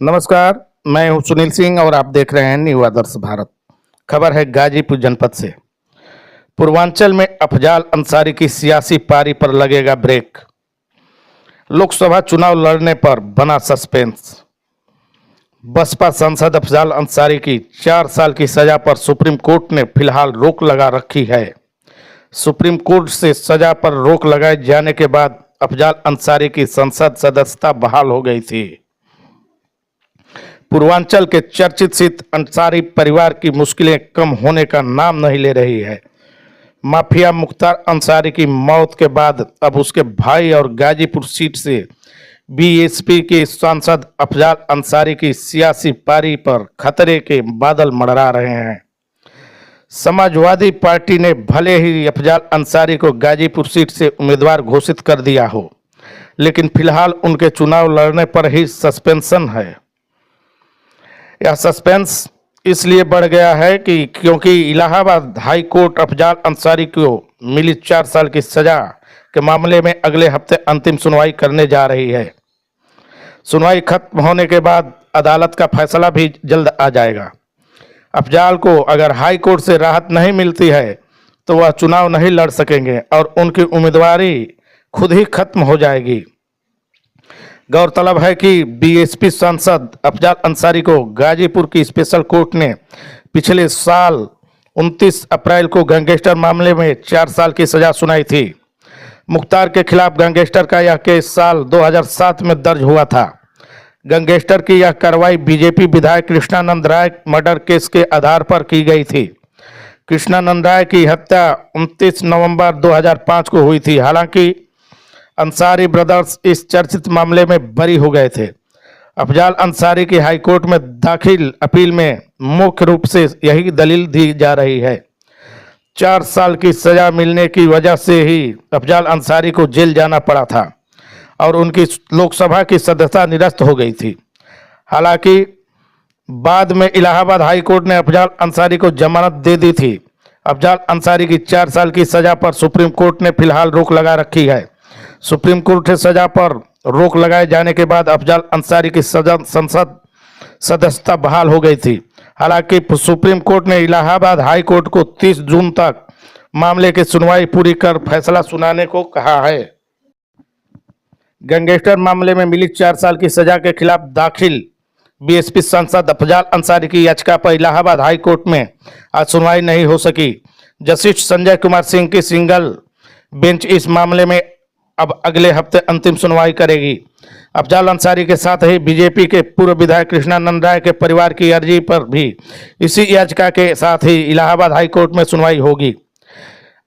नमस्कार, मैं हूं सुनील सिंह और आप देख रहे हैं न्यू आदर्श भारत। खबर है गाजीपुर जनपद से। पूर्वांचल में अफजाल अंसारी की सियासी पारी पर लगेगा ब्रेक। लोकसभा चुनाव लड़ने पर बना सस्पेंस। बसपा सांसद अफजाल अंसारी की 4 साल की सजा पर सुप्रीम कोर्ट ने फिलहाल रोक लगा रखी है। सुप्रीम कोर्ट से सजा पर रोक लगाए जाने के बाद अफजाल अंसारी की संसद सदस्यता बहाल हो गई थी। पूर्वांचल के चर्चित अंसारी परिवार की मुश्किलें कम होने का नाम नहीं ले रही है। माफिया मुख्तार अंसारी की मौत के बाद अब उसके भाई और गाजीपुर सीट से बीएसपी के सांसद अफजाल अंसारी की सियासी पारी पर खतरे के बादल मंडरा रहे हैं। समाजवादी पार्टी ने भले ही अफजाल अंसारी को गाजीपुर सीट से उम्मीदवार घोषित कर दिया हो, लेकिन फिलहाल उनके चुनाव लड़ने पर ही सस्पेंशन है। यह सस्पेंस इसलिए बढ़ गया है कि क्योंकि इलाहाबाद हाई कोर्ट अफजाल अंसारी को मिली 4 साल की सजा के मामले में अगले हफ्ते अंतिम सुनवाई करने जा रही है। सुनवाई खत्म होने के बाद अदालत का फैसला भी जल्द आ जाएगा। अफजाल को अगर हाई कोर्ट से राहत नहीं मिलती है तो वह चुनाव नहीं लड़ सकेंगे और उनकी उम्मीदवारी खुद ही खत्म हो जाएगी। गौरतलब है कि बीएसपी सांसद अफजाल अंसारी को गाजीपुर की स्पेशल कोर्ट ने पिछले साल 29 अप्रैल को गैंगस्टर मामले में 4 साल की सजा सुनाई थी। मुख्तार के खिलाफ गैंगस्टर का यह केस साल 2007 में दर्ज हुआ था। गैंगस्टर की यह कार्रवाई बीजेपी विधायक कृष्णानंद राय मर्डर केस के आधार पर की गई थी। कृष्णानंद राय की हत्या 29 नवंबर 2005 को हुई थी। हालांकि अंसारी ब्रदर्स इस चर्चित मामले में बरी हो गए थे। अफजाल अंसारी की हाईकोर्ट में दाखिल अपील में मुख्य रूप से यही दलील दी जा रही है। 4 साल की सजा मिलने की वजह से ही अफजाल अंसारी को जेल जाना पड़ा था और उनकी लोकसभा की सदस्यता निरस्त हो गई थी। हालांकि बाद में इलाहाबाद हाई कोर्ट ने अफजाल अंसारी को जमानत दे दी थी। अफजाल अंसारी की 4 साल की सजा पर सुप्रीम कोर्ट ने फिलहाल रोक लगा रखी है। सुप्रीम कोर्ट से सजा पर रोक लगाए जाने के बाद अफजाल अंसारी की संसद सदस्यता बहाल हो गई थी। हालांकि सुप्रीम कोर्ट ने इलाहाबाद हाई कोर्ट को 30 जून तक मामले की सुनवाई पूरी कर फैसला सुनाने को कहा है। गैंगस्टर मामले में मिली 4 साल की सजा के खिलाफ दाखिल बीएसपी सांसद अफजाल अंसारी की याचिका पर इलाहाबाद हाई कोर्ट में आज सुनवाई नहीं हो सकी। जस्टिस संजय कुमार सिंह की सिंगल बेंच इस मामले में अब अगले हफ्ते अंतिम सुनवाई करेगी। अफजाल अंसारी के साथ ही बीजेपी के पूर्व विधायक कृष्णानंद राय के परिवार की अर्जी पर भी इसी याचिका के साथ ही इलाहाबाद हाई कोर्ट में सुनवाई होगी।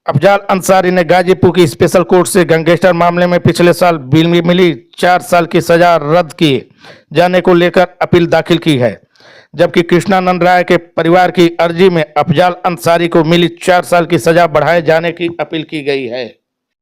अफजाल अंसारी ने गाजीपुर की स्पेशल कोर्ट से गैंगस्टर मामले में पिछले साल मिली 4 साल की सजा रद्द किए जाने को लेकर अपील दाखिल की है, जबकि कृष्णानंद राय के परिवार की अर्जी में अफजाल अंसारी को मिली 4 साल की सजा बढ़ाए जाने की अपील की गई है।